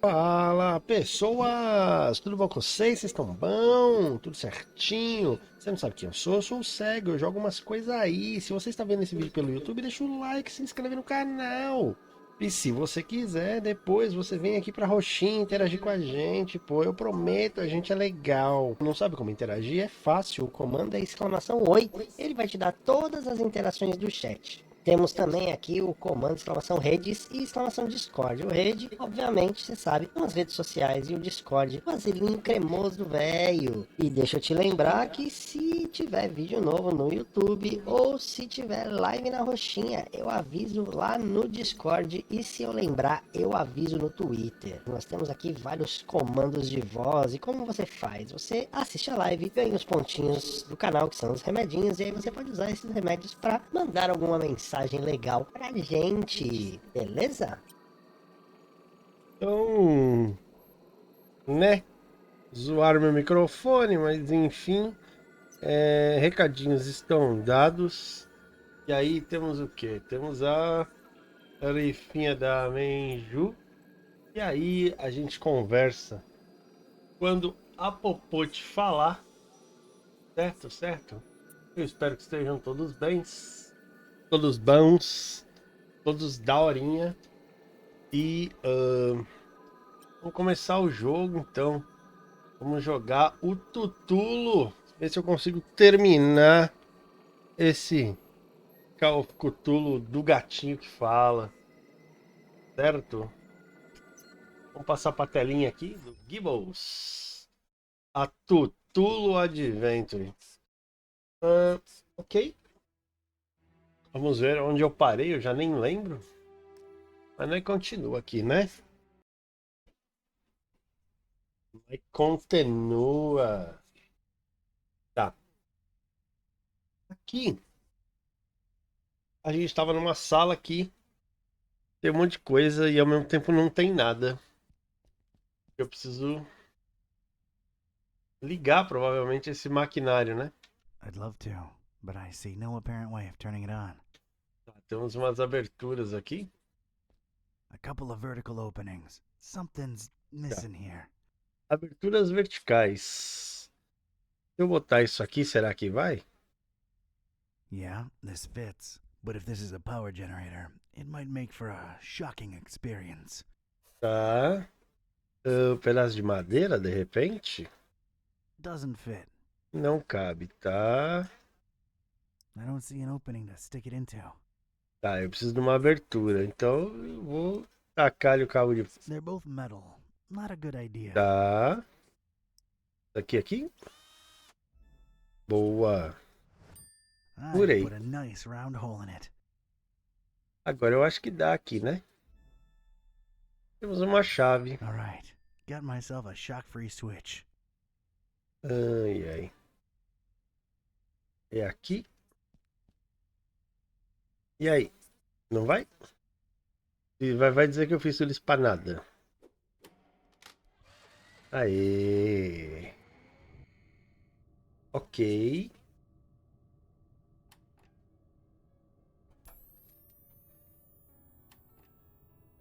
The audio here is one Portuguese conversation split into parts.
Fala, pessoas! Tudo bom com vocês? Vocês estão bom? Tudo certinho? Você não sabe quem eu sou o Cego, eu jogo umas coisas aí. Se você está vendo esse vídeo pelo YouTube, deixa o like, se inscreve no canal. E se você quiser, depois você vem aqui pra Roxinha interagir com a gente, pô, eu prometo, a gente é legal. Não sabe como interagir? É fácil, o comando é exclamação Oi. Ele vai te dar todas as interações do chat. Temos também aqui o comando exclamação redes e exclamação Discord. O rede, obviamente, você sabe, são as redes sociais e o Discord, o vaselinho cremoso velho. E deixa eu te lembrar que se tiver vídeo novo no YouTube ou se tiver live na Roxinha, eu aviso lá no Discord e se eu lembrar, eu aviso no Twitter. Nós temos aqui vários comandos de voz e como você faz? Você assiste a live, ganha os pontinhos do canal que são os remedinhos e aí você pode usar esses remédios para mandar alguma mensagem legal pra gente, beleza? Então, né? Zoaram meu microfone, mas enfim, recadinhos estão dados. E aí temos o que? Temos a tarifinha da Menju. E aí a gente conversa quando a Popote falar, certo? Certo? Eu espero que estejam todos bem, todos bons, todos daorinha. E vamos começar o jogo então. Vamos jogar o Tutulo. Ver se eu consigo terminar esse Call of Cthulhu do gatinho que fala. Certo? Vamos passar para a telinha aqui do Gibbles. A Tutulo Adventure. Ok. Vamos ver onde eu parei. Eu já nem lembro. Mas nós continua aqui, né? Nós continua. Tá. Aqui. A gente estava numa sala aqui. Tem um monte de coisa e ao mesmo tempo não tem nada. Eu preciso ligar provavelmente esse maquinário, né? I'd love to, but I see no apparent way of turning it on. Tá, temos umas aberturas aqui. A couple of vertical openings. Something's Tá. missing here. Aberturas verticais. Se eu botar isso aqui, será que vai? Yeah, this fits. But if this is a power generator, it might make for a shocking experience. Tá. Pedaço de madeira, de repente? Doesn't fit. Não cabe, tá? I don't see an opening to stick it into. Tá, eu preciso de uma abertura. Então eu vou tacar o cabo de. They're both metal. Not a good idea. Tá. Aqui. Boa. I've Furei. put a nice round hole in it. Agora eu acho que dá aqui, né? Temos uma chave. All right. Got myself a shock-free switch. Ai, ai. É aqui. E aí? Não vai? E vai dizer que eu fiz tudo isso pra nada. Aê. Ok.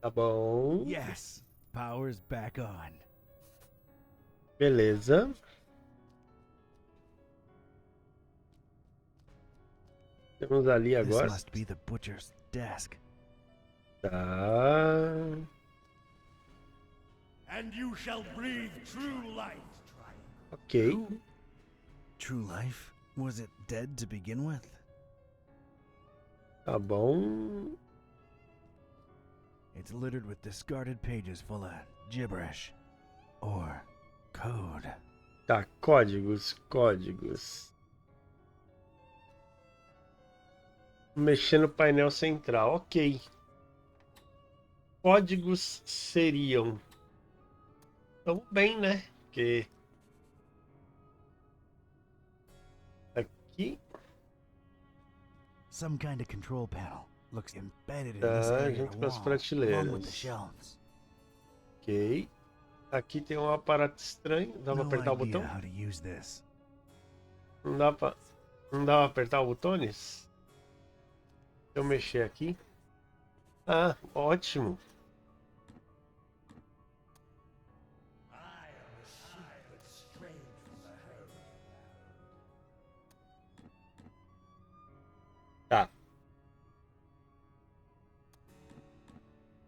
Tá bom. Yes! Power's back on. Beleza. Temos ali This agora. must be the butcher's desk. Tá. And you shall breathe true life. Ok. True life? Was it dead to begin with? Tá bom. It's littered with discarded pages full of gibberish. Or code. Tá, códigos. Mexer no painel central, ok. Códigos seriam. Tamo bem, né? Porque aqui Some kind of control panel. Looks embedded in this tá area of junto the com as wall, along with the prateleiras. shelves. Ok. Aqui tem um aparato estranho. Dá pra No apertar o idea botão? how to use this. Não dá pra apertar os botões? Se eu mexer aqui. Ah, ótimo.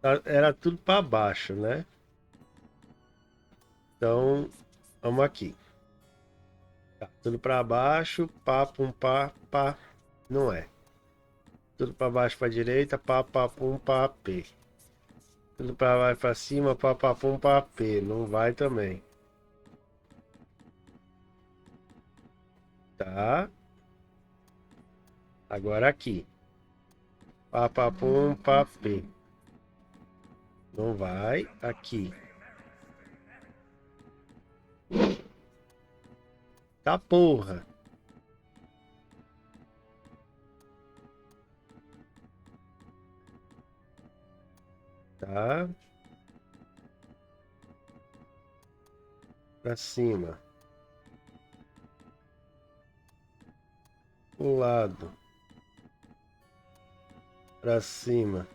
Era tudo para baixo, né? Então, vamos aqui. Tá, tudo para baixo, pá, pum, pá, pá. Não é. Tudo para baixo, para direita, pá, pá, pum, pá, p. Tudo para baixo, para cima, pá, pá, pum, pá, p. Não vai também. Tá. Agora aqui. Pá, pá, pum, pá, p. Não vai. Aqui. Tá, porra. Tá. Pra cima. Pro lado. Pra cima.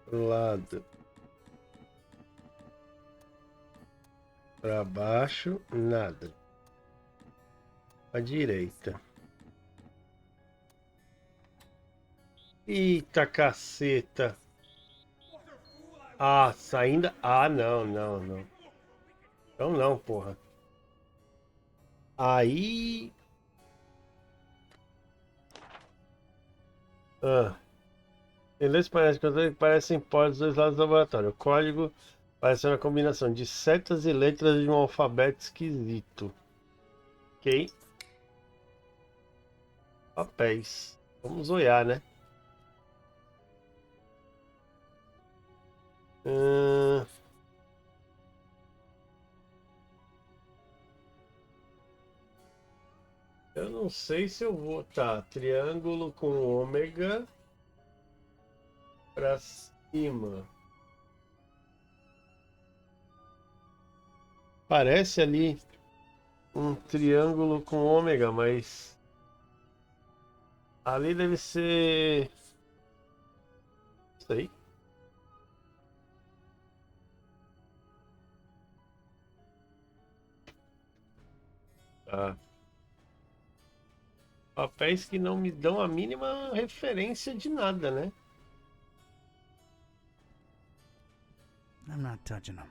Pro lado. Pra baixo. Nada. Pra direita. Eita caceta. Ah, saindo. Ah, não, não, não. Então não, porra. Aí. Ah. Beleza, parece que parecem pódios dos dois lados do laboratório. O código parece uma combinação de setas e letras de um alfabeto esquisito. Ok. Papéis. Vamos olhar, né? Ahn, eu não sei se eu vou. Tá, triângulo com ômega pra cima. Parece ali um triângulo com ômega, mas ali deve ser. Não sei. Tá. Papéis que não me dão a mínima referência de nada, né? I'm not touching them.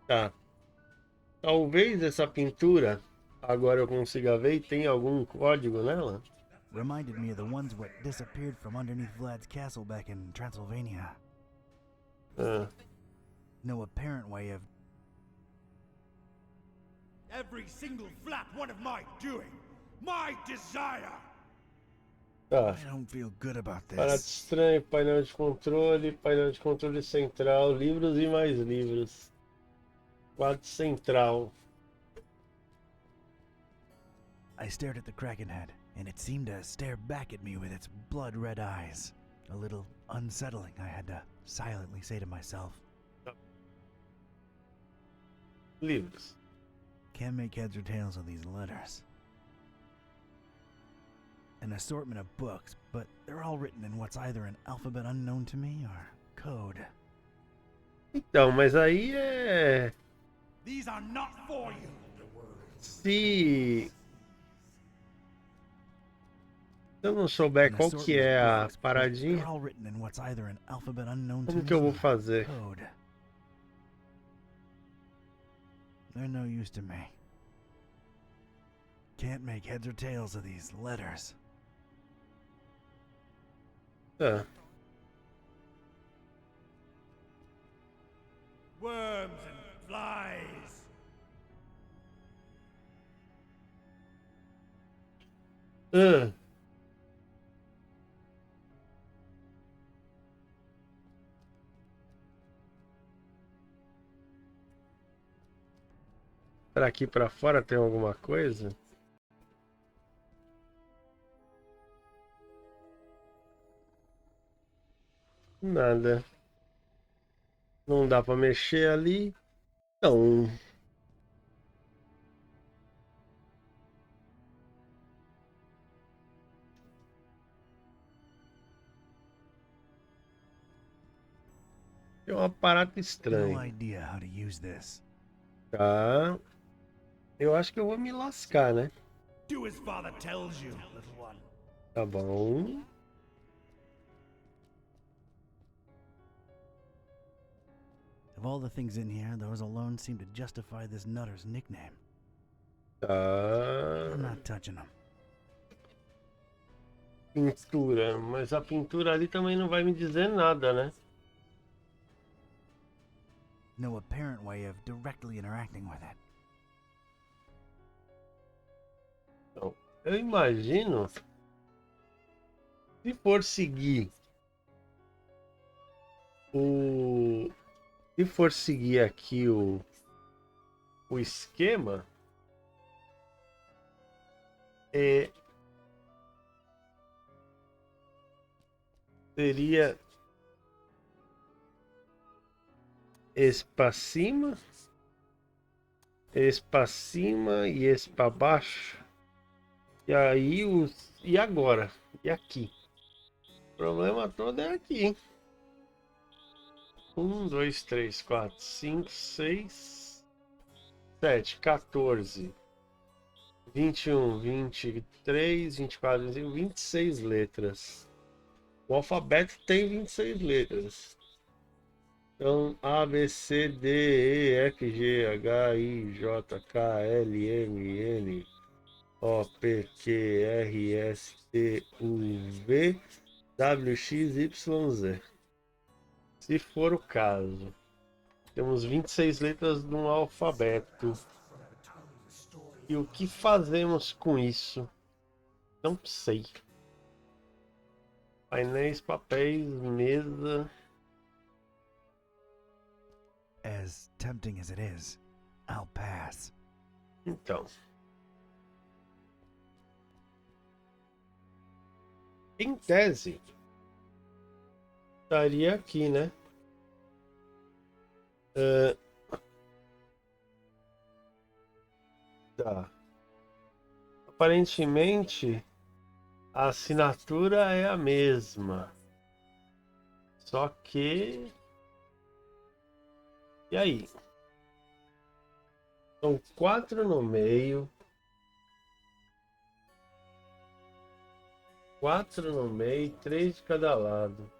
Tá. Talvez essa pintura, agora eu consiga ver e tem algum código nela. Reminded me of the ones what disappeared from underneath Vlad's castle back in Transylvania. Ah, No apparent way of. Every single flat one of my doing. My desire. tá. I don't feel good about Parada this. estranha, painel de controle central, livros e mais livros. Quadro central. I stared at the Kraken head, and it seemed to stare back at me with its blood red eyes. A little unsettling, I had to silently say to myself. Livros. Can't make heads or tails of these letters. An assortment of books, but they're all written in what's either an alphabet unknown to me or code. Então, mas aí é. These are not for you. Se eu não souber An qual que assortment é of a books, but paradinha, they're all written in what's either an alphabet unknown to como me que eu vou or fazer? code. They're no use to me. Can't make heads or tails of these letters. Tá. Worms and flies. Ah, pra aqui pra fora tem alguma coisa? Nada. Não dá pra mexer ali. Não. É um aparato No estranho. idea how to use this. Tá. Eu acho que eu vou me lascar, né? Do as father tells you, little one. Tá bom. Of all the things in here, those alone seem to justify this nutter's nickname. Tá. I'm not touching them. Pintura. Mas a pintura ali também não vai me dizer nada, né? No apparent way of directly interacting with it. Então, eu imagino, se for seguir se for seguir aqui o esquema, seria esse para cima, esse para cima e esse para baixo. E aí e agora? E aqui? O problema todo é aqui. 1, 2, 3, 4, 5, 6, 7, 14, 21, 23, 24, 25, 26 letras. O alfabeto tem 26 letras. Então, A, B, C, D, E, F, G, H, I, J, K, L, M, N, O, P, Q, R, S, T, U, V, W, X, Y, Z. Se for o caso, temos 26 letras no alfabeto. E o que fazemos com isso? Não sei. Painéis, papéis, mesa. As tempting as it is, I'll pass. Então. Em tese, estaria aqui, né? Tá. Aparentemente, a assinatura é a mesma. Só que... E aí? São 4 no meio. 4 no meio, 3 de cada lado.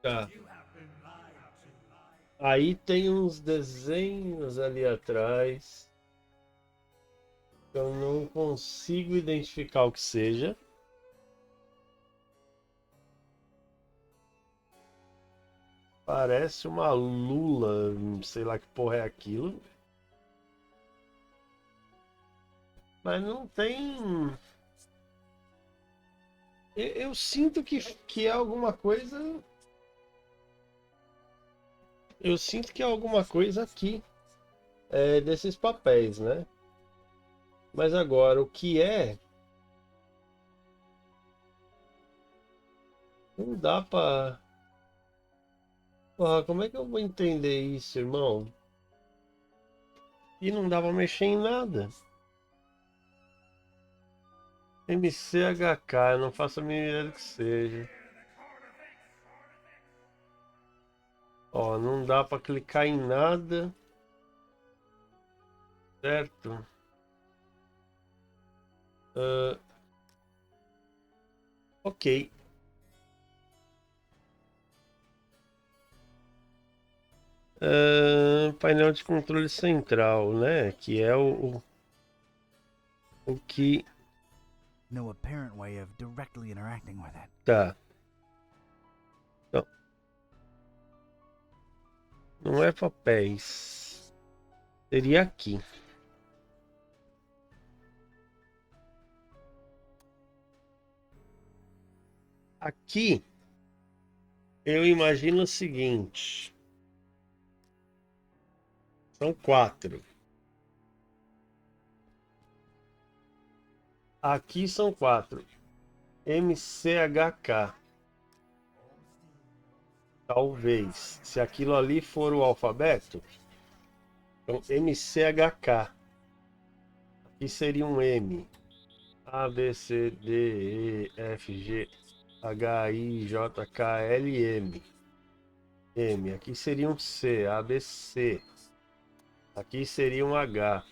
Tá. Aí tem uns desenhos ali atrás. Eu não consigo identificar o que seja. Parece uma lula, sei lá que porra é aquilo. Mas não tem. Eu sinto que é alguma coisa. Eu sinto que é alguma coisa aqui. Desses papéis, né? Mas agora, o que é? Não dá pra. Porra, como é que eu vou entender isso, irmão? E não dá pra mexer em nada. MCHK, eu não faço a mínima ideia do que seja. Ó, não dá pra clicar em nada. Certo? Ok. Painel de controle central, né? Que é o que No apparent way of directly interacting with it. tá. Então, não é papéis. Seria aqui. Aqui eu imagino o seguinte. São 4. Aqui são 4. MCHK. Talvez. Se aquilo ali for o alfabeto, então MCHK. Aqui seria um M. A, B, C, D, E, F, G, H, I, J, K, L, M. M. Aqui seria um C. ABC. Aqui seria um H.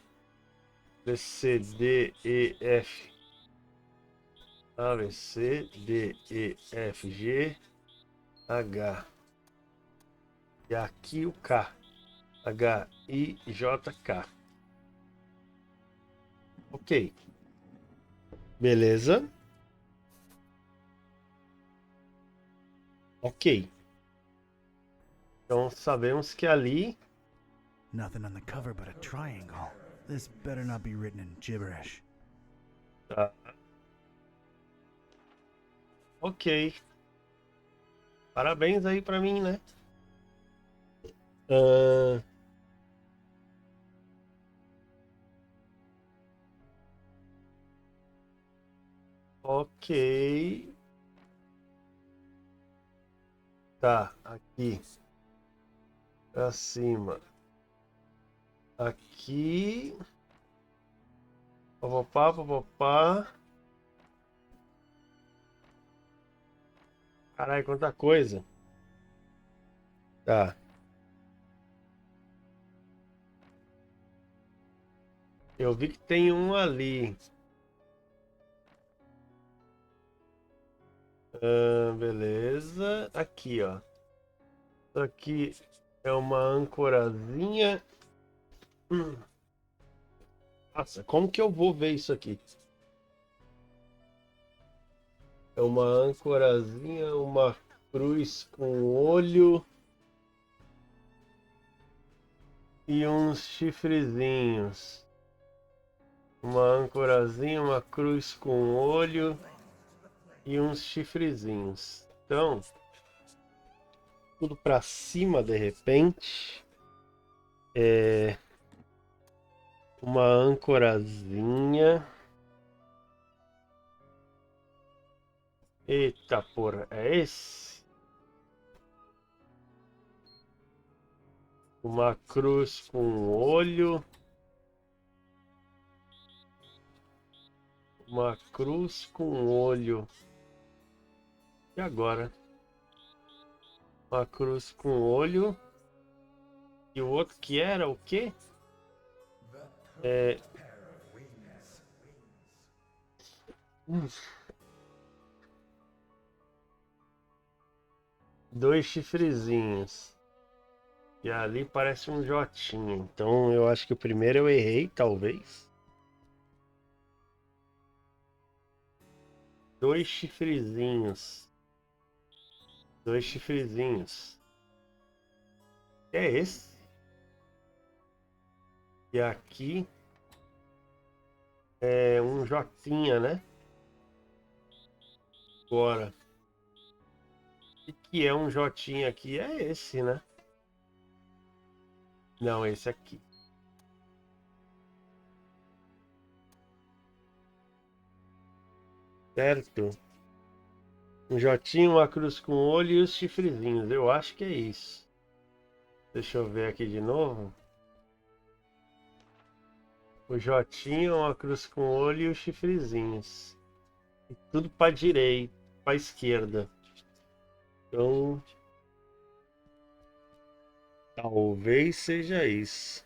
B, C, D, E, F. A, B, C, D, E, F, G, H. E aqui o K. H, I, J, K. Ok. Beleza. Ok. Então sabemos que ali... Nothing on the cover but a triangle. This better not be written in gibberish. Tá. Ok. Parabéns aí pra mim, né? Ah, ok. Tá, aqui. Pra cima. Aqui. Papapá, papapá. Caralho, quanta coisa. Tá. Eu vi que tem um ali. Beleza. Aqui, ó. Isso aqui é uma ancorazinha. Nossa, como que eu vou ver isso aqui? É uma ancorazinha, uma cruz com olho e uns chifrezinhos. Uma ancorazinha, uma cruz com olho e uns chifrezinhos. Então, tudo pra cima de repente. É uma ancorazinha. Eita porra, é esse? Uma cruz com olho. Uma cruz com olho. E agora? Uma cruz com olho. E o outro que era o quê? É... Dois chifrezinhos. E ali parece um jotinho. Então eu acho que o primeiro eu errei, talvez. Dois chifrezinhos. Dois chifrezinhos. É esse? E aqui é um jotinha, né? Agora. O que é um jotinha aqui? É esse, né? Não, esse aqui. Certo? Um jotinho, uma cruz com olho e os chifrezinhos. Eu acho que é isso. Deixa eu ver aqui de novo. O jotinho, uma cruz com olho e os chifrezinhos. E tudo para direita, para esquerda. Então, talvez seja isso.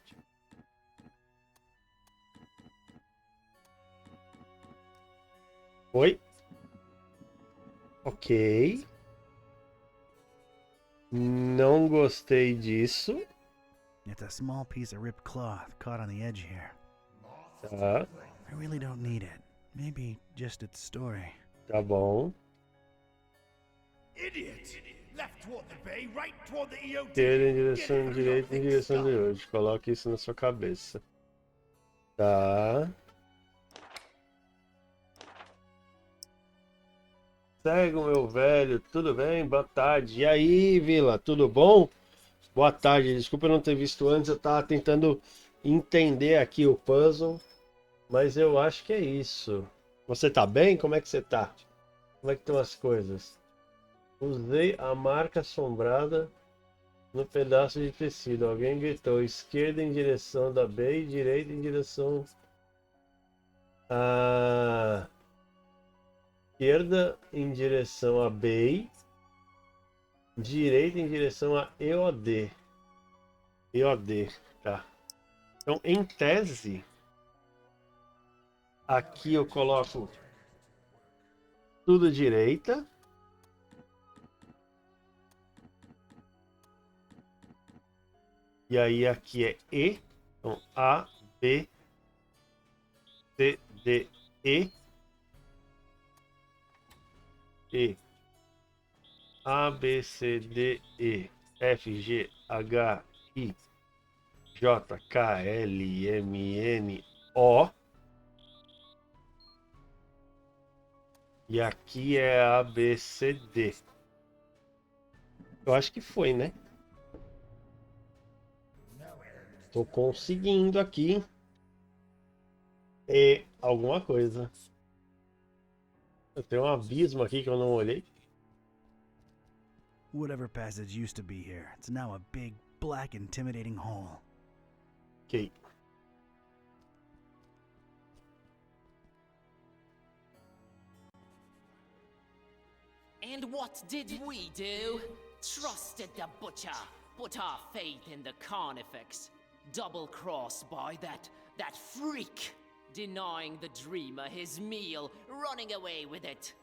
Oi? Ok. Não gostei disso. It's a small piece of ripped cloth caught on the edge here. Tá, I really don't need it. Maybe just its story. tá bom. Idiot! Left toward the bay, right toward the EOD. Esquerda em Get direção it, or direita em you'll direção think de hoje. Coloque isso na sua cabeça. Tá. Segue o meu velho, tudo bem? Boa tarde. E aí, Vila, tudo bom? Boa tarde, desculpa eu não ter visto antes, eu tava tentando entender aqui o puzzle, mas eu acho que é isso. Você tá bem? Como é que você tá? Como é que estão as coisas? Usei a marca assombrada no pedaço de tecido. Alguém gritou esquerda em direção da B e direita em direção à esquerda em direção a B. Direita em direção a EOD. EOD, tá. Então, em tese, aqui eu coloco tudo direita. E aí aqui é E. Então, A, B, C, D, E. E. A, B, C, D, E. F, G, H, I, J, K, L, M, N, O. E aqui é A, B, C, D. Eu acho que foi, né? Tô conseguindo aqui. E alguma coisa. Eu tenho um abismo aqui que eu não olhei. Whatever passage used to be here, it's now a big, black, intimidating hole. Ok. And what did we do? Trusted the butcher, put our faith in the carnifex. Double-crossed by that freak. Denying the dreamer his meal, running away with it.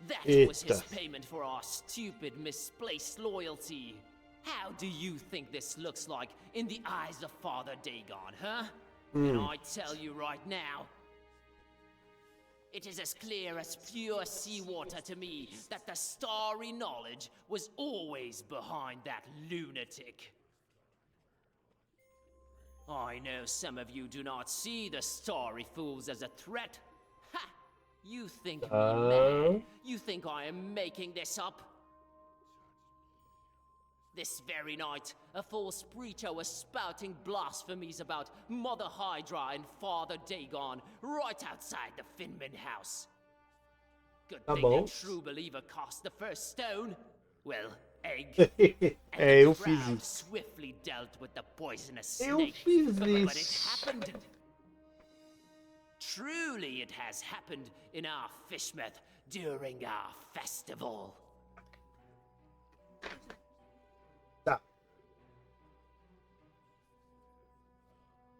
That was his Eita. payment for our stupid, misplaced loyalty. How do you think this looks like in the eyes of Father Dagon, huh? And I tell you right now, it is as clear as pure seawater to me that the starry knowledge was always behind that lunatic. I know some of you do not see the starry fools as a threat. Ha! You think me mad? You think I am making this up? This very night, a false preacher was spouting blasphemies about Mother Hydra and Father Dagon right outside the Finman house. Good Tá thing bom. the true believer cast the first stone. Well, egg. And É, eu the fiz crowd isso. swiftly dealt with the poisonous Eu snake. fiz But it isso. happened. Truly it has happened in our Fishmouth during our festival. Tá.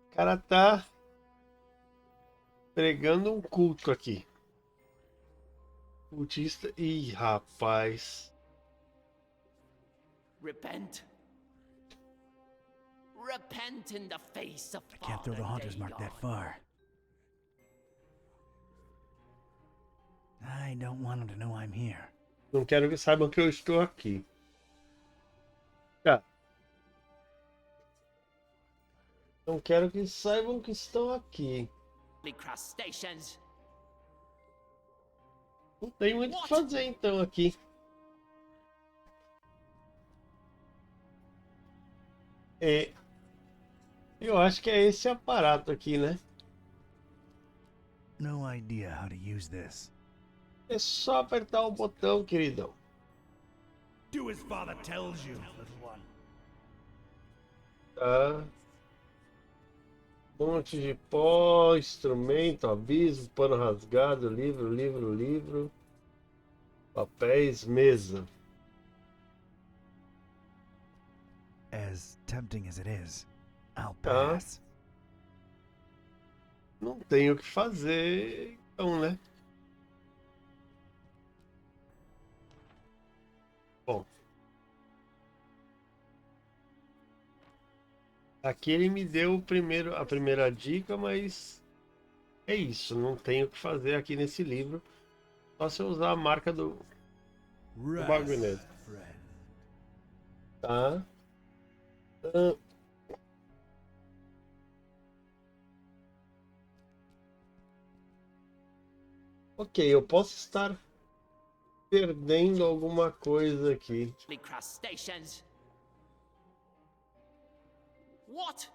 O cara tá pregando um culto aqui. Cultista. Ih, rapaz. Repent. Repent in the face of I can't throw the Father Haunter's Mark that Dagon. far. I don't want him to know I'm here. Não quero que saibam que eu estou aqui. Tá. Não quero que saibam que estão aqui. Crustaceans. Não tem muito o que fazer então aqui. É. Eu acho que é esse aparato aqui, né? No idea how to use this. É só apertar o botão, queridão. Do as father tells you, little one. Tá. Monte de pó, instrumento, aviso, pano rasgado, livro. Papéis, mesa. As tempting as it is, I'll Tá. pass. Não tenho o que fazer, então, né? Bom. Aqui ele me deu a primeira dica, mas é isso. Não tenho o que fazer aqui nesse livro. Só se eu usar a marca do bagulho nele. friend. Tá? Ah. Ok, eu posso estar perdendo alguma coisa aqui. Crustaceans. What?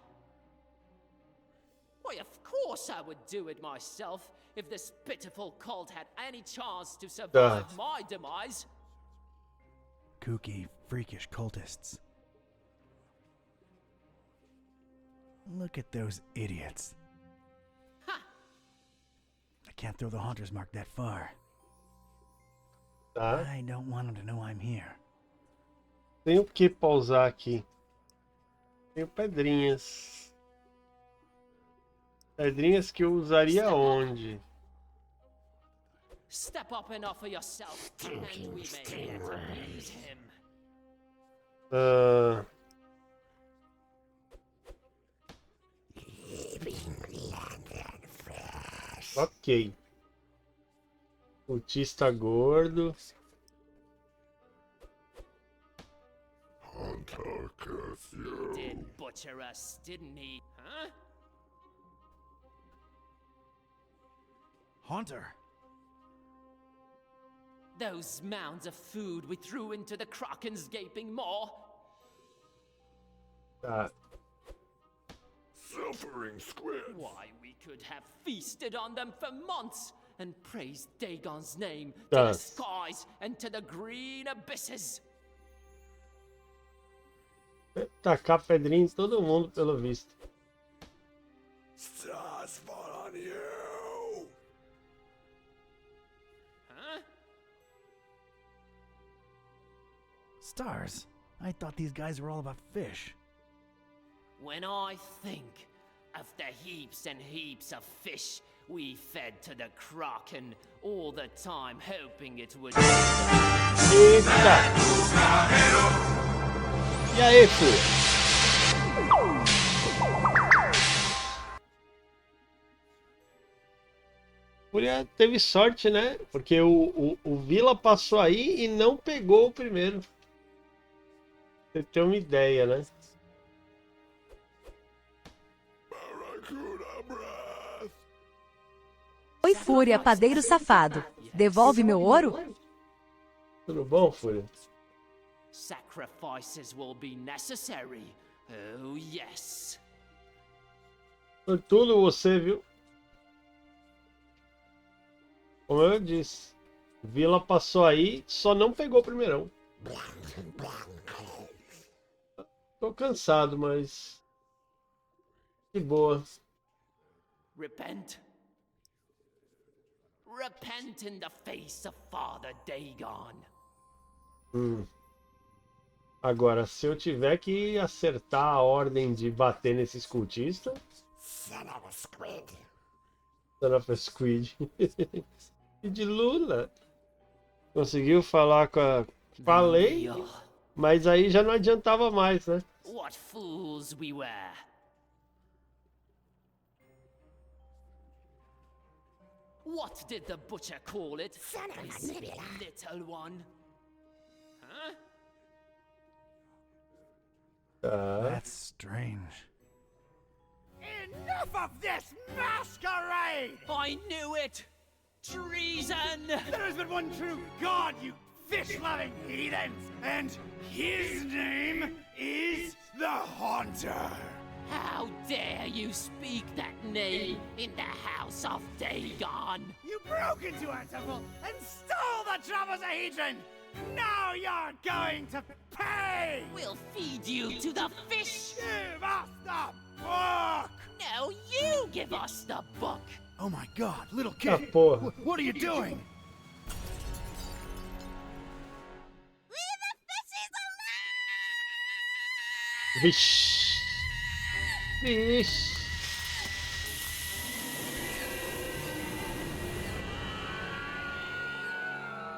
Why, of course I would do it myself if this pitiful cult had any chance to survive my demise. Kooky, freakish cultists. Look at those idiots. Ha! I can't throw the Haunter's Mark that far. Tá? I don't want him to know I'm here. Tenho o que pausar aqui? Tenho pedrinhas. Pedrinhas que eu usaria onde? Step up and offer yourself, and we may yet appease him. Ok. Cultista gordo. He did butcher us, didn't he? Huh? Haunter! Those mounds of food we threw into the Kraken's gaping maw. Tá. Suffering squid. Why, we could have feasted on them for months and praised Dagon's name to Tá. the skies and to the green abysses. Tacar pedrinha em todo mundo, pelo visto. Stars fall on you. Huh? Stars? I thought these guys were all about fish. When I think of the heaps and heaps of fish we fed to the Kraken all the time, hoping it would. Eita! E aí, filho? Fúria teve sorte, né? Porque o Vila passou aí e não pegou o primeiro. Você tem uma ideia, né? Barracuda breath. Oi, Fúria, padeiro safado. Devolve meu ouro? Tudo bom, Fúria? Sacrifices will be necessary. Oh, yes. Por tudo você, viu? Como eu disse, Vila passou aí, só não pegou o primeirão. Tô cansado, mas que boa. Repent. Repent in the face of Father Dagon. Agora, se eu tiver que acertar a ordem de bater nesses cultistas... Son of a squid. E de Lula. Conseguiu falar com a lei, mas aí já não adiantava mais, né? What fools we were. What did the butcher call it? His little one. Huh? Tá. That's strange. Enough of this masquerade! I knew it! Treason! There is but one true God, you fish-loving heathens, and his name is the Haunter. How dare you speak that name in the house of Dagon? You broke into our temple and stole the Trapezohedron! Now you're going to pay! We'll feed you to the fish! Give us the book! No, you give us the book! Oh my God, little Ah, kid! porra. What are you doing? Vixe. Vixe.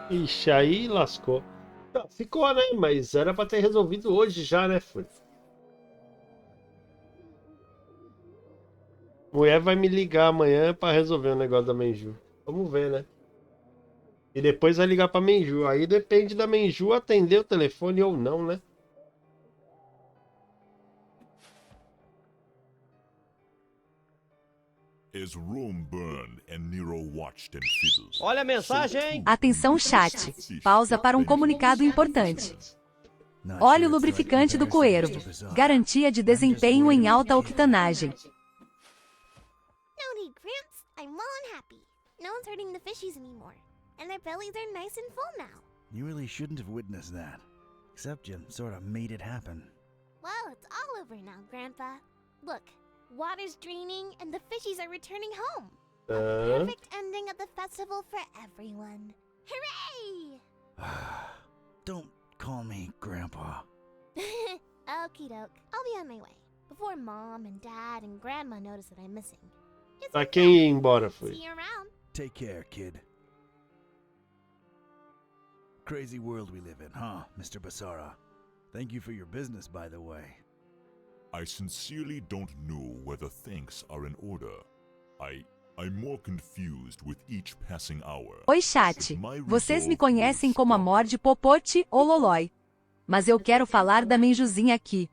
Ixi, aí lascou. Tá, ficou, né? Mas era pra ter resolvido hoje já, né, Fúria? Mulher vai me ligar amanhã pra resolver o negócio da Menju. Vamos ver, né? E depois vai ligar pra Menju. Aí depende da Menju atender o telefone ou não, né? As Rome burned and Nero watched and fiddled. Olha a mensagem! Atenção, chat. Pausa para um comunicado importante. Not Óleo sure it's lubrificante like do comparison Cuervo. to bizarre. Garantia de desempenho em alta octanagem. No need, Gramps. I'm well and happy. No one's hurting the fishies anymore. And their bellies are nice and full now. You really shouldn't have witnessed that. Except you sort of made it happen. Well, it's all over now, Grandpa. Look, water's draining and the fishies are returning home. Perfect ending of the festival for everyone. Hooray! Don't call me Grandpa. Okie doke. I'll be on my way. Before Mom and Dad and Grandma notice that I'm missing. It's Pra okay. quem ir embora foi. See you around. Take care, kid. Crazy world we live in, huh, Mr. Basara? Thank you for your business, by the way. I sincerely don't know whether thanks are in order. I'm more confused with each passing hour. Oi, chat. Vocês me conhecem como Amor de Popote ou Lolói. Mas eu quero falar da Menjuzinha aqui.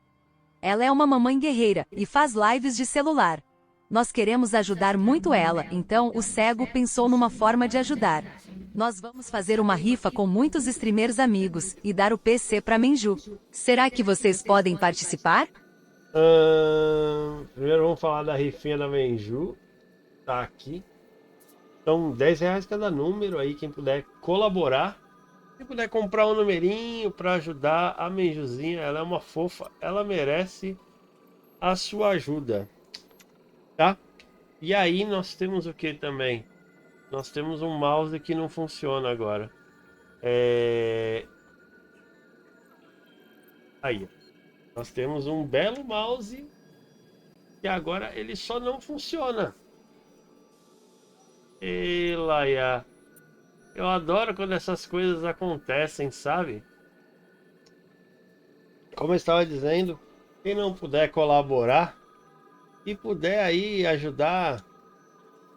Ela é uma mamãe guerreira e faz lives de celular. Nós queremos ajudar muito ela, então o cego pensou numa forma de ajudar. Nós vamos fazer uma rifa com muitos streamers amigos e dar o PC pra Menju. Será que vocês podem participar? Primeiro vamos falar da rifinha da Menju. Tá aqui. Então, R$10 cada número aí, quem puder colaborar. Quem puder comprar um numerinho para ajudar a Menjuzinha, ela é uma fofa, ela merece a sua ajuda. Tá? E aí nós temos o que também? Nós temos um mouse que não funciona agora. Aí, nós temos um belo mouse que agora ele só não funciona. E Laia, eu adoro quando essas coisas acontecem, sabe? Como eu estava dizendo, quem não puder colaborar e puder aí ajudar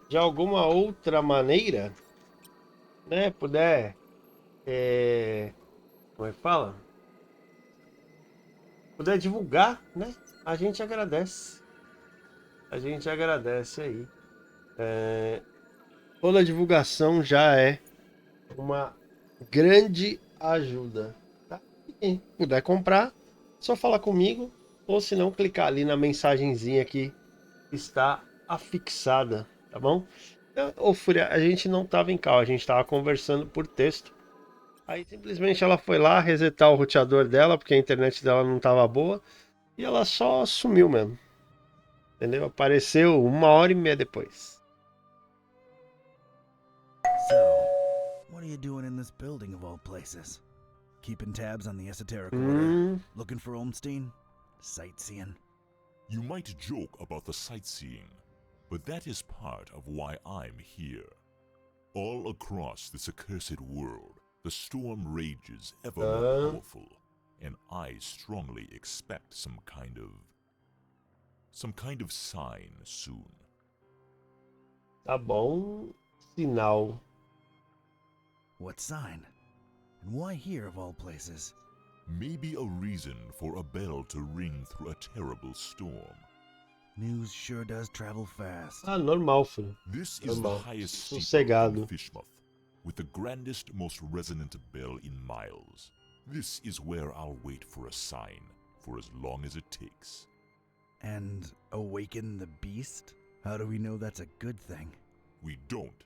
de alguma outra maneira, né? Puder, como é que fala? Puder divulgar, né? A gente agradece. A gente agradece aí. Toda divulgação já é uma grande ajuda. Tá? E quem puder comprar, só falar comigo. Ou se não, clicar ali na mensagenzinha que está afixada. Tá bom? Ô Fúria, a gente não estava em call, a gente estava conversando por texto. Aí simplesmente ela foi lá resetar o roteador dela, porque a internet dela não estava boa. E ela só sumiu mesmo. Entendeu? Apareceu 1h30 depois. So, what are you doing in this building of all places? Keeping tabs on the esoteric order? Looking for Olmstein? Sightseeing? You might joke about the sightseeing, but that is part of why I'm here. All across this accursed world, the storm rages ever more powerful, and I strongly expect some kind of sign soon. Tá bom, sinal. What sign? And why here of all places? Maybe a reason for a bell to ring through a terrible storm. News sure does travel fast. Ah, normal, filho. This is Normal. the highest steeple Sossegado. in Fishmouth, with the grandest, most resonant bell in miles. This is where I'll wait for a sign, for as long as it takes. And awaken the beast? How do we know that's a good thing? We don't,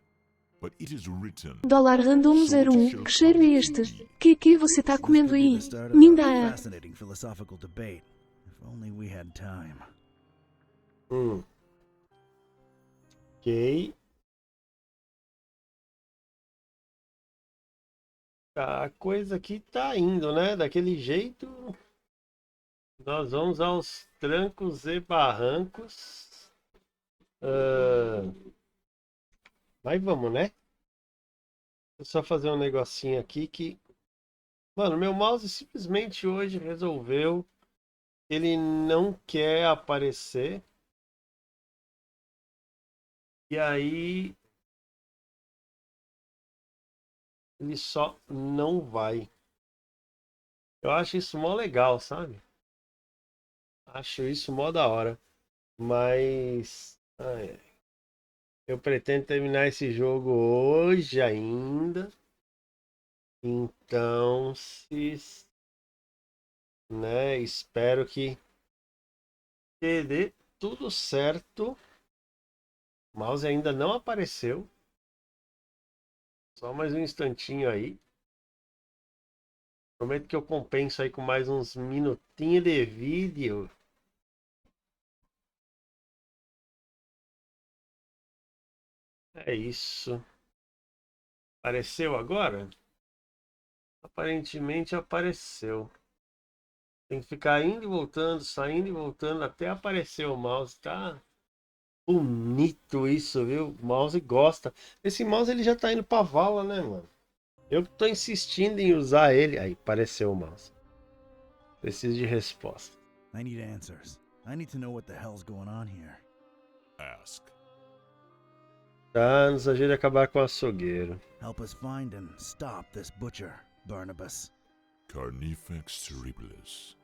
but it is written. Dólar random 01. Que cheiro é este? Que você tá This comendo could be aí? the start of a Minda. fascinating philosophical debate. If only we had time. Ok. A coisa aqui tá indo, né? Daquele jeito. Nós vamos aos trancos e barrancos. Mas vamos, né? Deixa eu só fazer um negocinho aqui que... Mano, meu mouse simplesmente hoje resolveu. Ele não quer aparecer. E aí... Ele só não vai. Eu acho isso mó legal, sabe? Acho isso mó da hora. Mas... eu pretendo terminar esse jogo hoje ainda. Então, né, espero que dê tudo certo. O mouse ainda não apareceu. Só mais um instantinho aí. Prometo que eu compenso aí com mais uns minutinhos de vídeo. É isso. Apareceu agora? Aparentemente apareceu. Tem que ficar indo e voltando, saindo e voltando até aparecer o mouse. Tá bonito isso, viu? O mouse gosta. Esse mouse ele já tá indo pra vala, né, mano? Eu que tô insistindo em usar ele. Aí, apareceu o mouse. Preciso de resposta. I need answers. I need to know what the hell's going on here. Ask. Tá, nos ajude a acabar com o açougueiro. Help us find and stop this butcher, Barnabas. Carnifex terribilis.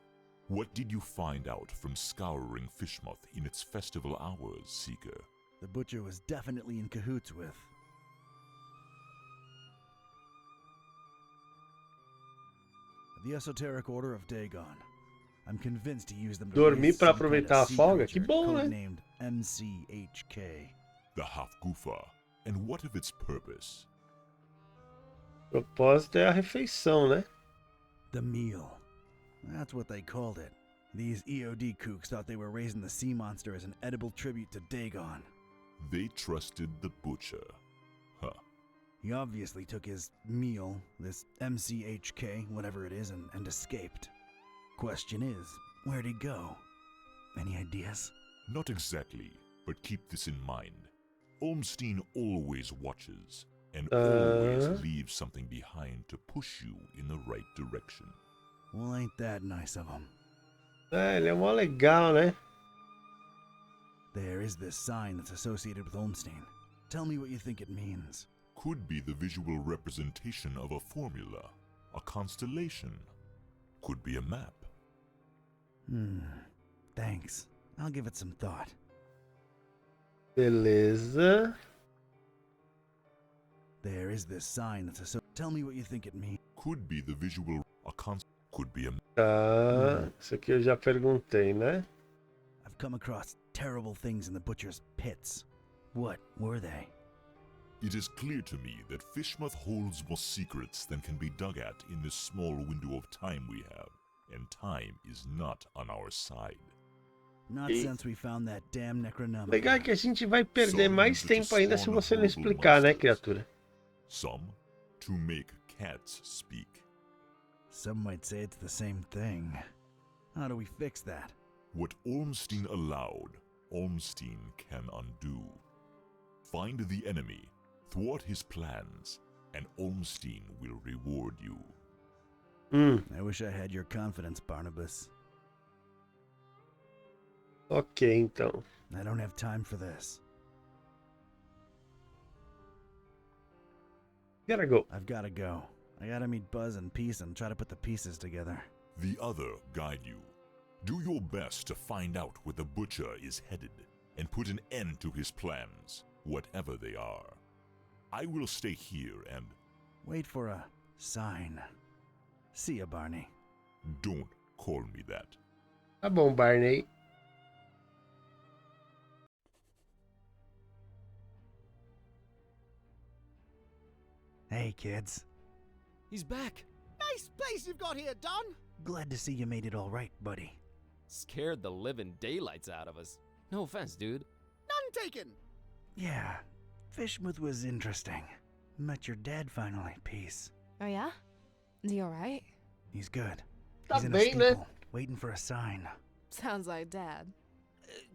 What did you find out from scouring Fishmouth in its festival hours, Seeker? The butcher was definitely in cahoots with the Esoteric Order of Dagon. I'm convinced he used them to Dormir raise pra some kind aproveitar a of sea folga? Que creature bom, né? codenamed MCHK. The Hafgufa. And what of its purpose? O propósito é a refeição, né? The meal. That's what they called it. These EOD kooks thought they were raising the sea monster as an edible tribute to Dagon. They trusted the butcher. Huh. He obviously took his meal, this MCHK, whatever it is, and escaped. Question is, where'd he go? Any ideas? Not exactly, but keep this in mind. Olmstein always watches, and always leaves something behind to push you in the right direction. Well, ain't that nice of him. É, ele é mó legal, né? There is this sign that's associated with Olmstein. Tell me what you think it means. Could be the visual representation of a formula, a constellation. Could be a map. Thanks. I'll give it some thought. Beleza. There is this sign that's associated. Tell me what you think it means. Could be the visual, could be a Tá, isso aqui eu já perguntei, né? I've come across terrible things in the butcher's pits. What were they? It is clear to me that Fishmouth holds more secrets than can be dug at in this small window of time we have, and time is not on our side. Not since we found that damn Necronomicon. Legal é que a gente vai perder mais tempo ainda se você não explicar, né, criatura? Some to make cats speak. Some might say it's the same thing. How do we fix that? What Ormstein allowed, Ormstein can undo. Find the enemy, thwart his plans, and Ormstein will reward you. I wish I had your confidence, Barnabas. Ok, então. I don't have time for this. Gotta go. I've gotta go. I gotta meet Buzz and Peace and try to put the pieces together. The other guide you. Do your best to find out where the butcher is headed, and put an end to his plans, whatever they are. I will stay here and... Wait for a sign. See ya, Barney. Don't call me that. Tá bom, Barney. Hey, kids. He's back. Nice place you've got here, Don. Glad to see you made it all right, buddy. Scared the living daylights out of us. No offense, dude. None taken. Yeah, Fishmouth was interesting. Met your dad finally, Peace. Oh yeah? Is he alright? He's good. Tá He's in a bem, né? steeple, waiting for a sign. Sounds like Dad.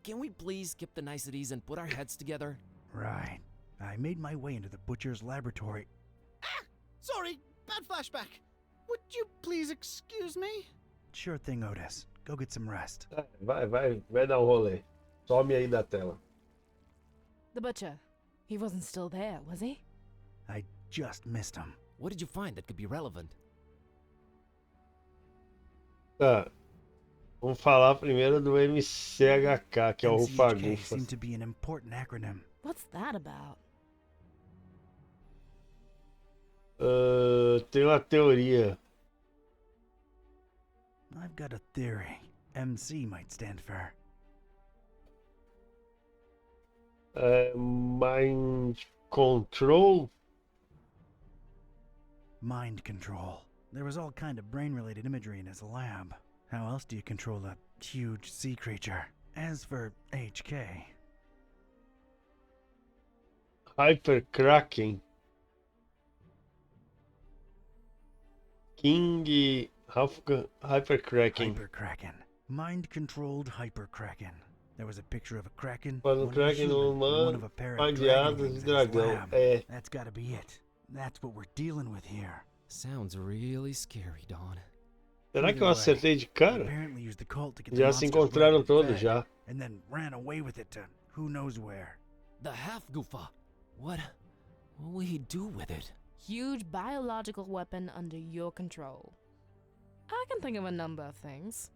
Can we please skip the niceties and put our heads together? Right. I made my way into the butcher's laboratory. Sorry, bad flashback. Would you please excuse me? Sure thing, Otis. Go get some rest. Vai dar um rolê. Some aí da tela. The butcher. He wasn't still there, was he? I just missed him. What did you find that could be relevant? Tá. Vamos falar primeiro do MCHK, que é o MCHK Rufa-Gufa. seemed to be an important acronym. What's that about? Tem uma teoria. I've got a theory. MC might stand for... Mind Control? mind control. There was all kind of brain-related imagery in his lab. How else do you control a huge sea creature? As for HK... Hyperkraken. King Hypercracking. Hyperkraken. Mind-controlled Hyperkraken. There was a picture of a kraken, Quando o one of a Kraken human, and one humano, of a pair uma of de dragon asas wings de in his dragão. lab. É. That's gotta be it. That's what we're dealing with here. Sounds really scary, Dawn. Será que eu acertei de cara? Apparently used the cult to get the Já se monster encontraram bred and todos fed, já. and then ran away with it to who knows where. The half-goofa. What will he do with it? Huge biological weapon under your control. I can think of a number of things.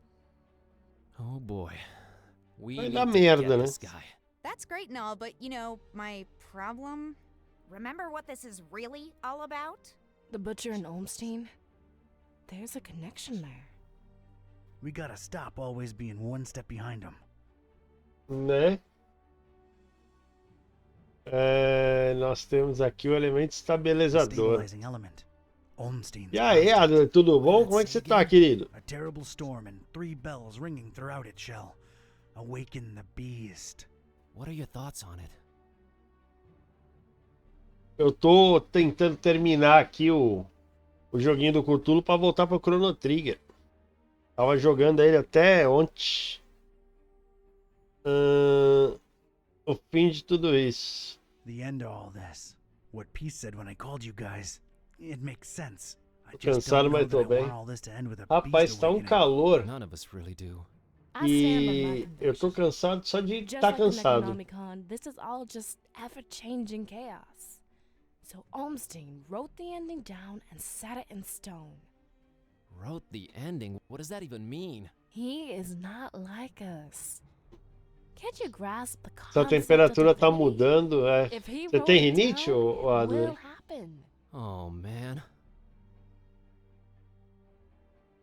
Oh boy. We Vai need dar to merda, get né? this guy. That's great and all, but you know, my problem? Remember what this is really all about? The Butcher and Olmstein? There's a connection there. We gotta stop always being one step behind him. Né? Nós temos aqui o elemento estabilizador. Stabilizing element. Olmstein's E aí, Adler, tudo bom? Como é que você tá, querido? A terrible storm and 3 bells ringing throughout it shall awaken the beast. What are your thoughts on it? Eu tô tentando terminar aqui o joguinho do Cthulhu pra voltar pro Chrono Trigger. Tava jogando ele até ontem. O fim de tudo isso. The end of all this. What Peace said when I called you guys. It makes sense. I Tô just cansado, don't know mas that tô I bem. want all this to end with a Rapaz, beast tá um awakening. calor. None of us really do. I stand by my E eu tô convictions. cansado só de Just estar like the cansado. Necronomicon, this is all just ever-changing chaos. So Olmstein wrote the ending down and set it in stone. Wrote the ending? What does that even mean? He is not like us. Can't you grasp the Essa concept temperatura of tá divinity? mudando. If he Você wrote tem it rinite, down, ô it Adler? will happen. Oh, man.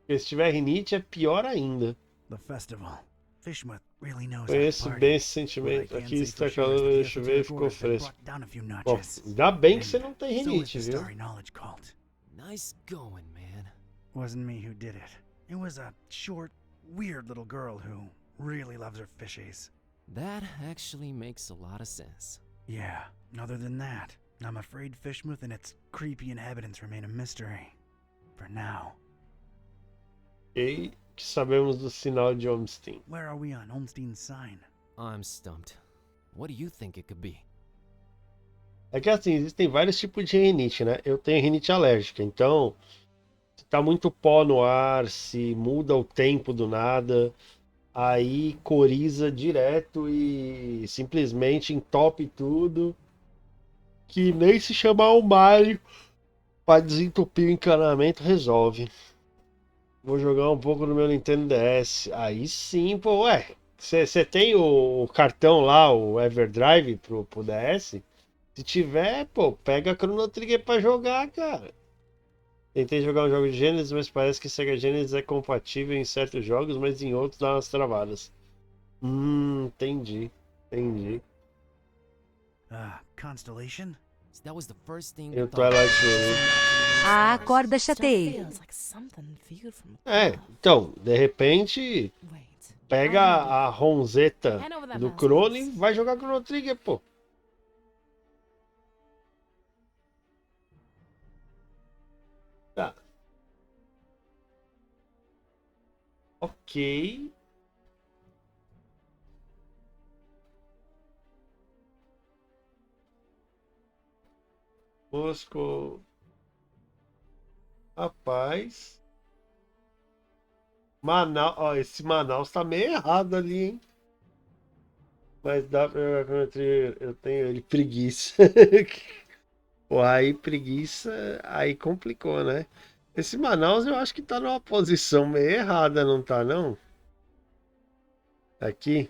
Porque se tiver rinite é pior ainda. The festival. Fishmuth really knows how to Conheço party. bem esse What I sentimento. can Aqui say está for sure is calor, that the deixa eu ver, esoteric ficou orders have fresco. brought down a few Bom, notches. ainda bem que And você não tem so is rinite, the viu? Starry Knowledge Cult. Nice going, man. Wasn't me who did it. It was a short, weird little girl who really loves her fishies. That actually makes a lot of sense. Yeah, other than that, I'm afraid Fishmuth and its creepy inhabitants remain a mystery. For now. E que sabemos do sinal de Olmstein. Where are we on Olmstein's sign? I'm stumped. What do you think it could be? É que assim, existem vários tipos de rinite, né? Eu tenho rinite alérgica, então se tá muito pó no ar, se muda o tempo do nada, aí coriza direto e simplesmente entope tudo, que nem se chamar um malho para desentupir o encanamento resolve. Vou jogar um pouco no meu Nintendo DS. Aí sim, pô, ué. Você tem o cartão lá, o Everdrive pro DS? Se tiver, pô, pega a Chrono Trigger pra jogar, cara. Tentei jogar um jogo de Genesis, mas parece que Sega Genesis é compatível em certos jogos, mas em outros dá umas travadas. Entendi. Entendi. Constellation? So that was the first thing E o we thought. Twilight Zone. Ah, acorda, Still chatei. feels like something viewed from É, então, de repente, Wait. pega a Ronzeta Hand over that do mouse, Chrono e please. vai jogar Chrono Trigger, pô. Tá. Ok. Moscou. Rapaz. Manaus. Ó, esse Manaus tá meio errado ali, hein? Mas dá pra jogar Chrono Trigger. Eu tenho ele preguiça. Pô, aí preguiça. Aí complicou, né? Esse Manaus eu acho que tá numa posição meio errada, não tá, não? Aqui.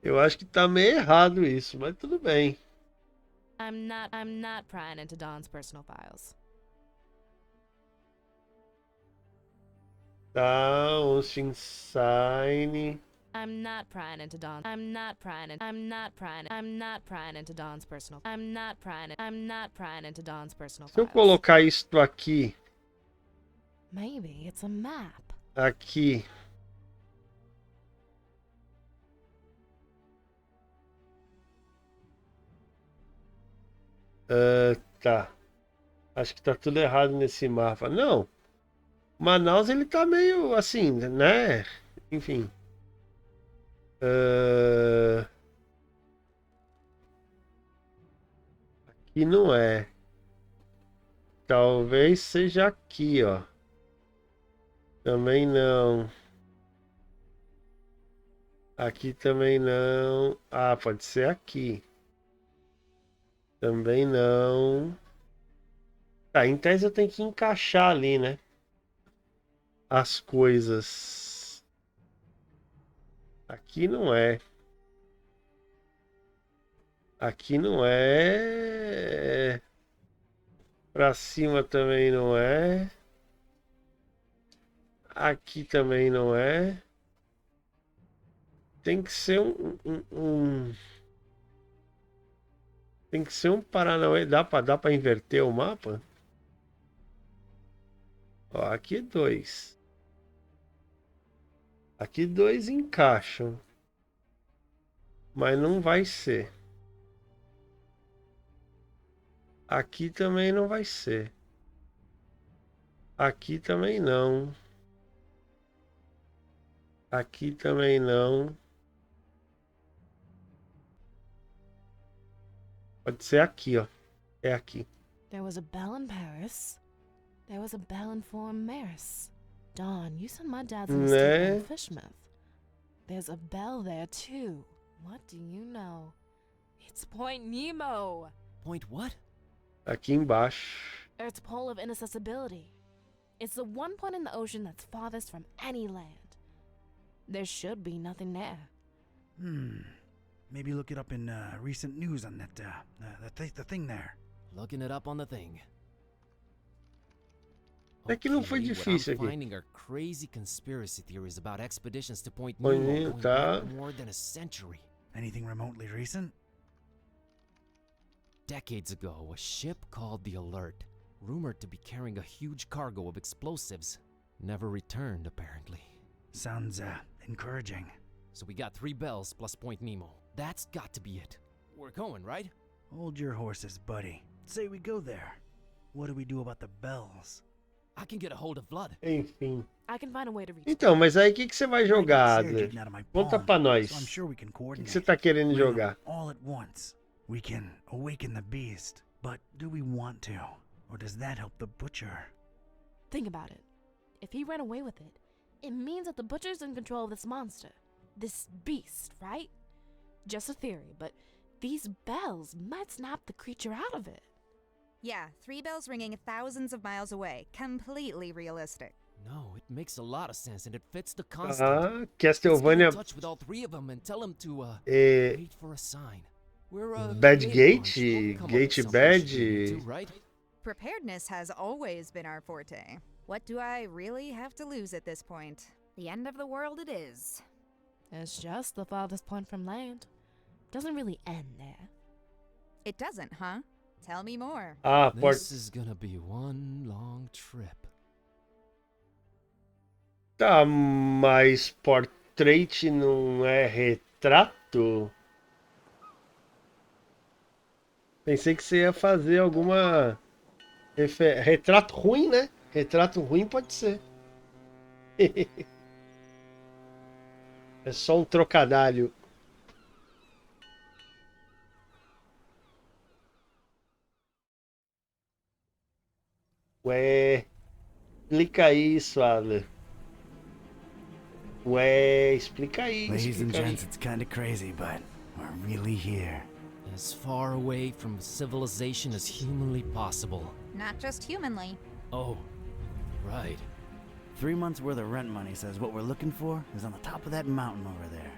Eu acho que tá meio errado isso, mas tudo bem. I'm not prying into Don's personal files. Tá, Austin Sign. I'm not prying into Don's personal Se eu files. colocar isto aqui, Maybe it's a map. aqui. Tá. Acho que tá tudo errado nesse mapa. Não. Manaus, ele tá meio assim, né? Enfim. Aqui não é. Talvez seja aqui, ó. Também não. Aqui também não. Ah, pode ser aqui. Também não. Tá, em tese eu tenho que encaixar ali, né? As coisas. Aqui não é. Aqui não é. Pra cima também não é. Aqui também não é. Tem que ser tem que ser um Paranauê. Dá pra inverter o mapa? Ó, aqui 2. Aqui 2 encaixam. Mas não vai ser. Aqui também não vai ser. Aqui também não. Aqui também não. Pode ser aqui, ó. É aqui. There was a bell in Paris. There was a bell in Fort Maris. Dawn, you said my dad's in the state of Fishmouth. There's a bell there too. What do you know? It's Point Nemo. Point what? Aqui embaixo. Earth's pole of inaccessibility. It's the one point in the ocean that's farthest from any land. There should be nothing there. Maybe look it up in recent news on that, the thing there. Looking it up on the thing. É que não foi difícil what I'm aqui. finding are crazy conspiracy theories about expeditions to Point Nemo going back more than a century. Anything remotely recent? Decades ago, a ship called the Alert, rumored to be carrying a huge cargo of explosives, never returned apparently. Sounds encouraging. So we got 3 bells plus Point Nemo. That's got to be it. We're going, right? Hold your horses, buddy. Say we go there. What do we do about the bells? I can get a hold of Blood. Enfim. I can find a way to reach. Então, mas aí o que você vai jogar, Adler? Conta pra nós. O que você tá querendo jogar? All at once. We can awaken the beast, but do we want to? Or does that help the butcher? Think about it. If he ran away with it, it means that the butcher's in control of this monster. This beast, right? Just a theory, but these bells might snap the creature out of it. Yeah, 3 bells ringing thousands of miles away. Completely realistic. No, it makes a lot of sense and it fits the concept. Castlevania. Let's get in touch with all 3 of them and tell them to wait for a sign. We're Bad Gate, Gate Bad. Too, right? Preparedness has always been our forte. What do I really have to lose at this point? The end of the world it is. It's just the farthest point from land. Doesn't really end there. It doesn't, huh? Tell me more. This is gonna be one long trip. Tá, mas portrait não é retrato? Pensei que você ia fazer alguma... Retrato ruim, né? Retrato ruim pode ser. É só um trocadilho. Ué, explica isso, Adler. Ué, explica isso. Ladies and gents, it's kind of crazy, but we're really here. As far away from civilization as humanly possible. Not just humanly. Oh, right. 3 months worth of rent money says what we're looking for is on the top of that mountain over there.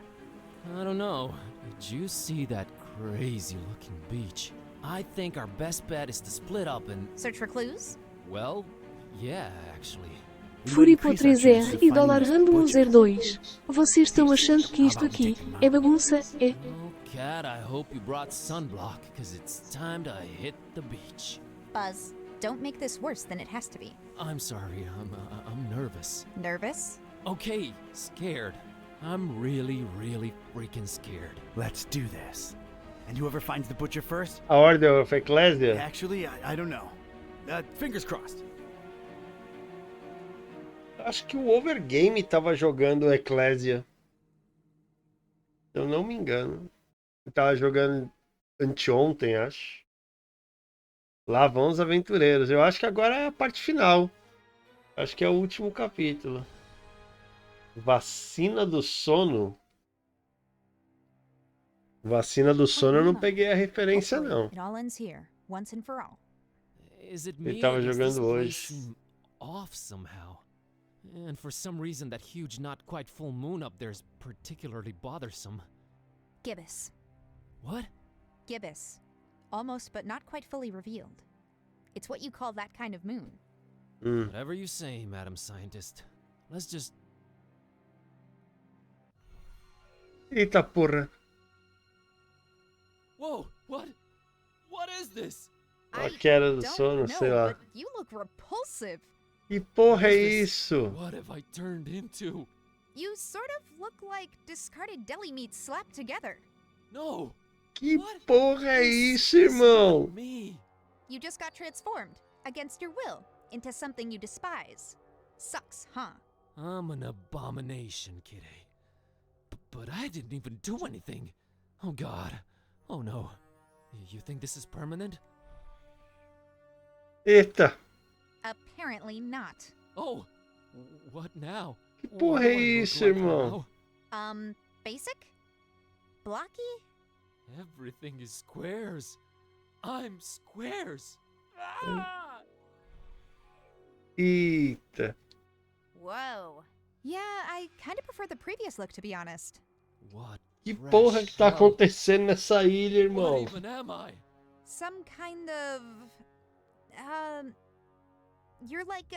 I don't know. Did you see that crazy looking beach? I think our best bet is to split up and... Search for clues? Well, yeah, actually. Furipo 3R e dólar random 02. Vocês estão achando que isto aqui é bagunça, é? Oh, Cat, I hope you brought sunblock, because it's time to hit the beach. Buzz, don't make this worse than it has to be. I'm sorry, I'm nervous. Nervous? Okay, scared. I'm really, really freaking scared. Let's do this. And whoever finds the butcher first? A Order of Ecclesia? Actually, I don't know. Fingers crossed. Acho que o Overgame tava jogando Ecclesia. Se eu não me engano. Ele tava jogando anteontem, acho. Lá vão os aventureiros. Eu acho que agora é a parte final. Acho que é o último capítulo. Vacina do sono. Vacina do sono eu não peguei a referência, não. It all ends here, once and for all. Is it Ele me? tava Or does this jogando place hoje. seem off somehow? And for some reason, that huge, not quite full moon up there is particularly bothersome. Gibbous. What? Gibbous. Almost but not quite fully revealed. It's what you call that kind of moon. Whatever you say, Madam Scientist. Let's just... Eita porra. Whoa! What? What is this? A queda do Don't sono, know, sei lá. but you look repulsive. Que porra é What is this? isso? What have I turned into? You sort of look like discarded deli meat slapped together. No! Que What? porra é This isso, is irmão? not me! You just got transformed, against your will, into something you despise. Sucks, huh? I'm an abomination, Kitty. But I didn't even do anything. Oh God. Oh no. You think this is permanent? Eita. Apparently not. Oh, what now? Que What porra do é I look isso, like irmão? now? Basic? Blocky? Everything is squares. I'm squares. Ah! Eita. Whoa. Yeah, I kind of prefer the previous look, to be honest. What? Que fresh porra que tá hell? acontecendo nessa ilha, What irmão? even am I? Some kind of... You're like,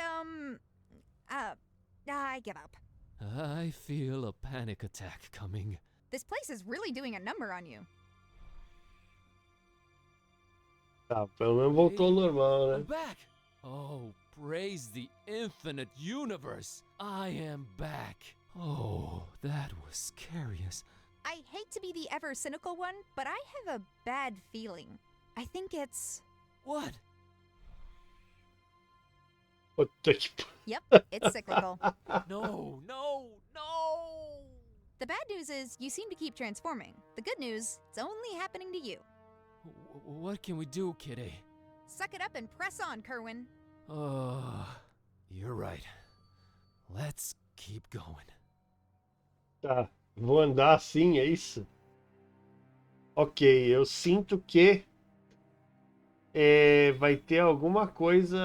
I give up. I feel a panic attack coming. This place is really doing a number on you. Tá, pelo menos voltou ao normal, I'm né? back. Oh, praise the infinite universe. I am back. Oh, that was scary as... I hate to be the ever cynical one, but I have a bad feeling. I think it's... What? Puta que Yep, it's cyclical. No, no, no! The bad news is you seem to keep transforming. The good news, it's only happening to you. What can we do, Kitty? Suck it up and press on, Kerwin. You're right. Let's keep going. Tá, vou andar assim, é isso? Ok, eu sinto que vai ter alguma coisa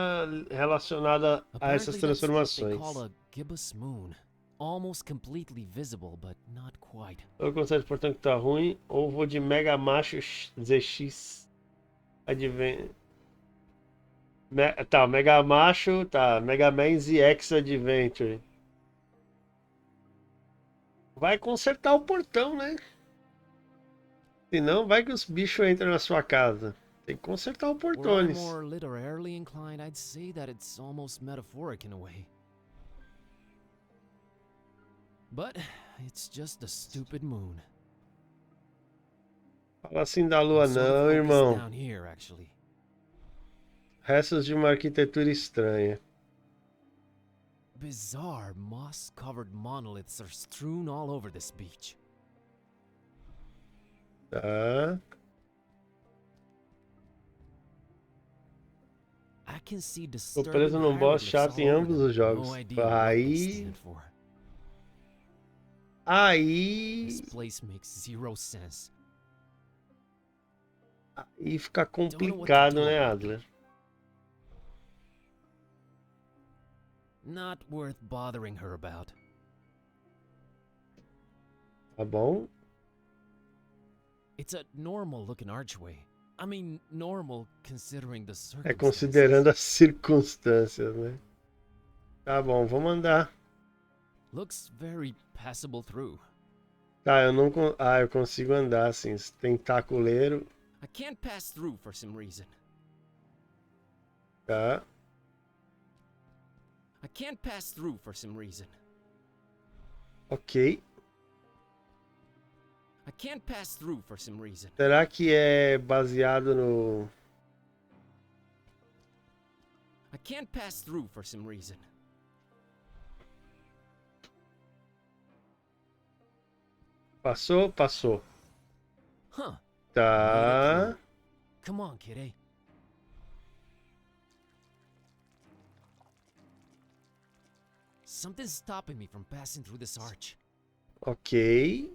relacionada a essas Apparently that's what they transformações. call a gibbous moon. Almost completely visible, but not quite. Eu considero, portanto, que tá ruim, ou vou de Mega Macho ZX Advent... Tá, Mega Macho, tá, Mega Man ZX Adventure. Vai consertar o portão, né? Senão vai que os bichos entram na sua casa. Tem que consertar o Were I portões. more literarily inclined, I'd say that it's almost metaphoric in a way. But it's just a stupid moon. Fala assim da lua I'm sort of não, focused irmão. down here, actually. Restos de uma arquitetura estranha. Bizarre moss-covered monoliths are strewn all over this beach. Tá. I can see Tô disturbing preso num boss hieroglyphs chato em all over ambos them. os jogos. No idea what they Aí... stand for. Aí... This place makes zero sense. Aí fica complicado, né, Adler? Not worth bothering her about. Tá bom? It's a normal-looking archway. I mean, normal considering the É circumstances. considerando as circunstâncias, né? Tá bom, vamos andar. Looks very passable through. Tá, eu não... eu consigo andar, assim. Tentaculeiro. I can't pass through for some reason. Tá. I can't pass through for some reason. Ok. I can't pass through for some reason. Será que é baseado no... I can't pass through for some reason. Passou? Passou. Huh. Tá. Come on, kitty. Something's stopping me from passing through this arch. Ok.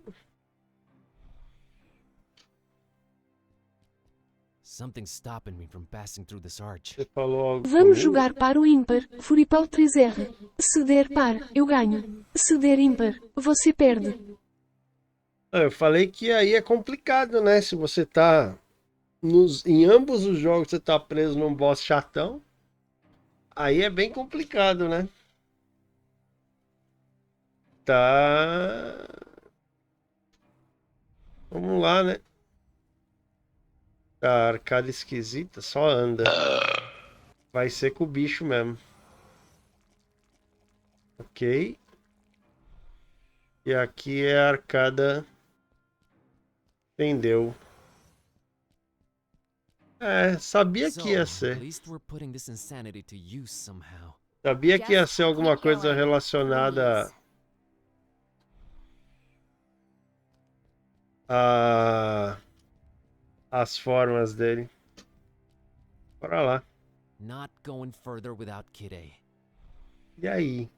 Something's stopping me from passing through this arch. Você falou algo Vamos comigo? jogar par o ímpar. Furipal 3R. Se der par, eu ganho. Se der ímpar, você perde. Eu falei que aí é complicado, né? Se você tá em ambos os jogos, você tá preso num boss chatão. Aí é bem complicado, né? Tá. Vamos lá, né? Tá, arcada esquisita, só anda. Vai ser com o bicho mesmo. Ok. E aqui é a arcada. Entendeu? É, sabia que ia At ser. least we're putting this insanity to use somehow. Sabia que ia ser alguma coisa relacionada a as formas dele. Bora lá. Not going further without Kid A. E aí?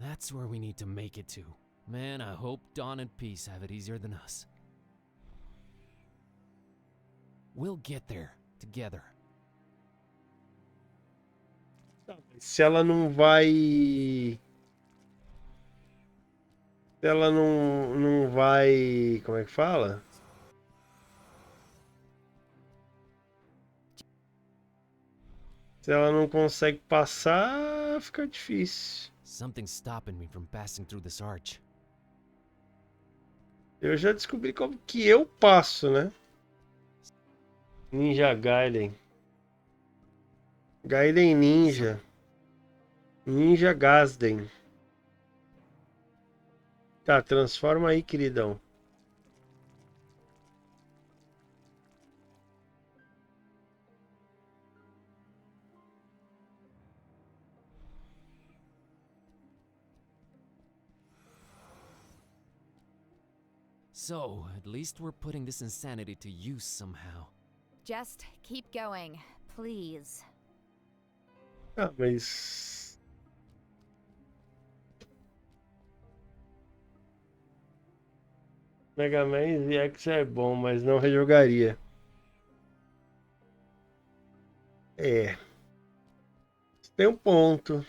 That's where we need to make it to. Man, I hope Dawn and Peace have it easier than us. We'll get there, together. Se ela não vai... Se ela não vai... Como é que fala? Se ela não consegue passar, fica difícil. Something's stopping me from passing through this arch. Eu já descobri como que eu passo, né? Ninja Gaiden. Gaiden Ninja. Ninja Gasden. Tá, transforma aí, queridão. So, at least we're putting this insanity to use somehow. Just keep going, please. Ah, mas... Mega Man ZX é bom, mas não rejogaria. É. Tem um ponto.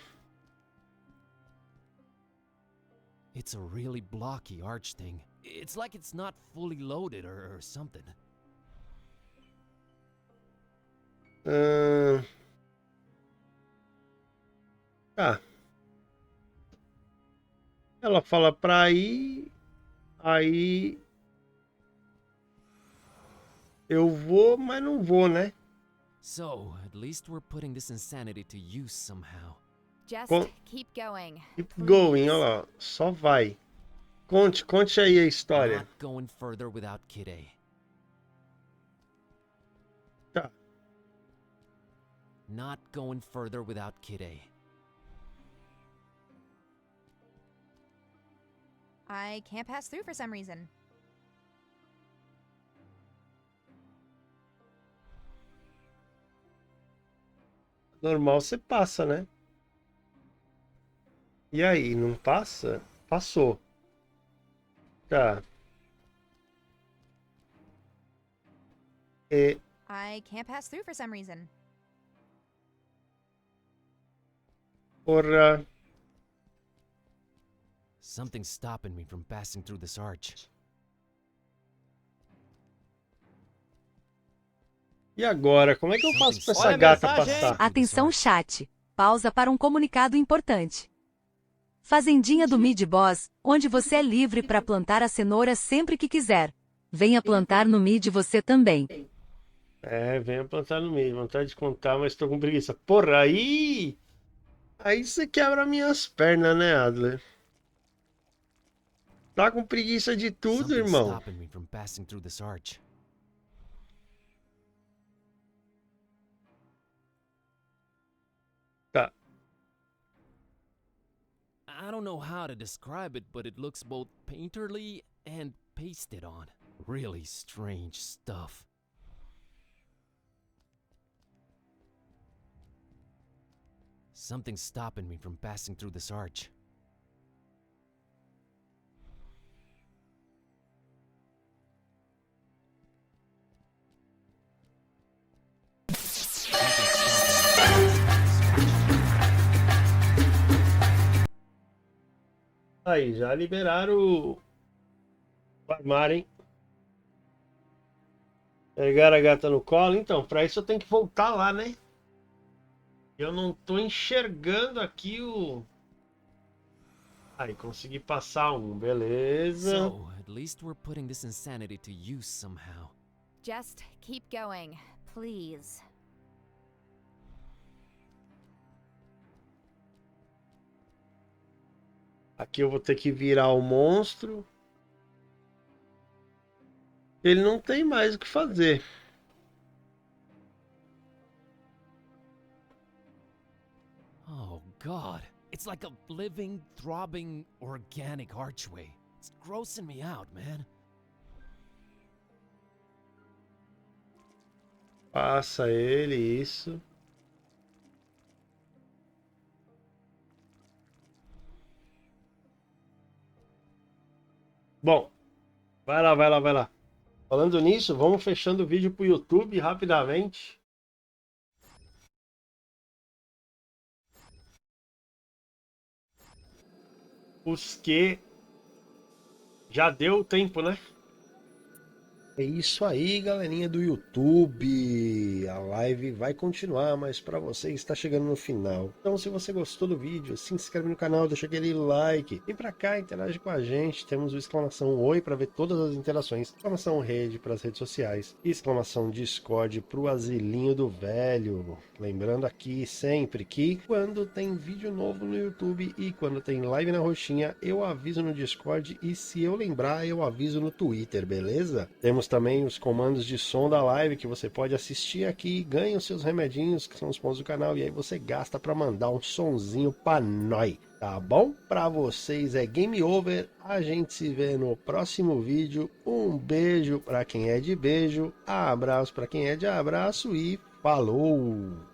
It's a really blocky arch thing. It's like it's not fully loaded or something. Tá. Ela fala pra ir. Aí. Eu vou, mas não vou, né? So, at least we're putting this insanity to use somehow. Just keep going. Keep going, olha lá. Só vai. Conte aí a história. Not going further without Kid A. Tá. Not going further without Kid A. I can't pass through for some reason. Normal você passa, né? E aí, não passa? Passou. Tá. E... I can't pass through for some reason. Porra. Something's stopping me from passing through this arch. E agora? Como é que eu faço pra essa gata passar? Atenção, chat. Pausa para um comunicado importante. Fazendinha do Mid Boss, onde você é livre para plantar a cenoura sempre que quiser. Venha plantar no Mid você também. É, venha plantar no meio. Vontade de contar, mas tô com preguiça. Porra, aí... Aí você quebra minhas pernas, né, Adler? Tá com preguiça de tudo, Something's irmão. stopping me from passing through this arch. Tá. I don't know how to describe it, but it looks both painterly and pasted on. Really strange stuff. Something's stopping me from passing through this arch. Aí, já liberaram o armário, hein? Pegar a gata no colo. Então, pra isso eu tenho que voltar lá, né? Eu não tô enxergando aqui o... Aí, consegui passar um. Beleza. So, at least we're putting this insanity to use somehow. Just keep going, please. Aqui eu vou ter que virar o monstro. Ele não tem mais o que fazer. Oh, God. It's like a living, throbbing, organic archway. It's grossing me out, man. Passa ele, isso. Bom, vai lá, vai lá, vai lá. Falando nisso, vamos fechando o vídeo pro YouTube rapidamente. Os que já deu tempo, né? É isso aí, galerinha do YouTube. A live vai continuar, mas para você está chegando no final. Então, se você gostou do vídeo, se inscreve no canal, deixa aquele like. Vem pra cá, interage com a gente. Temos o exclamação oi para ver todas as interações. Exclamação rede para as redes sociais. E exclamação Discord pro asilinho do velho. Lembrando aqui sempre que quando tem vídeo novo no YouTube e quando tem live na roxinha, eu aviso no Discord e se eu lembrar, eu aviso no Twitter, beleza? Temos também os comandos de som da live que você pode assistir aqui, ganha os seus remedinhos, que são os pontos do canal, e aí você gasta para mandar um sonzinho pra nós, tá bom? Pra vocês é game over, a gente se vê no próximo vídeo, um beijo pra quem é de beijo, abraço pra quem é de abraço e falou!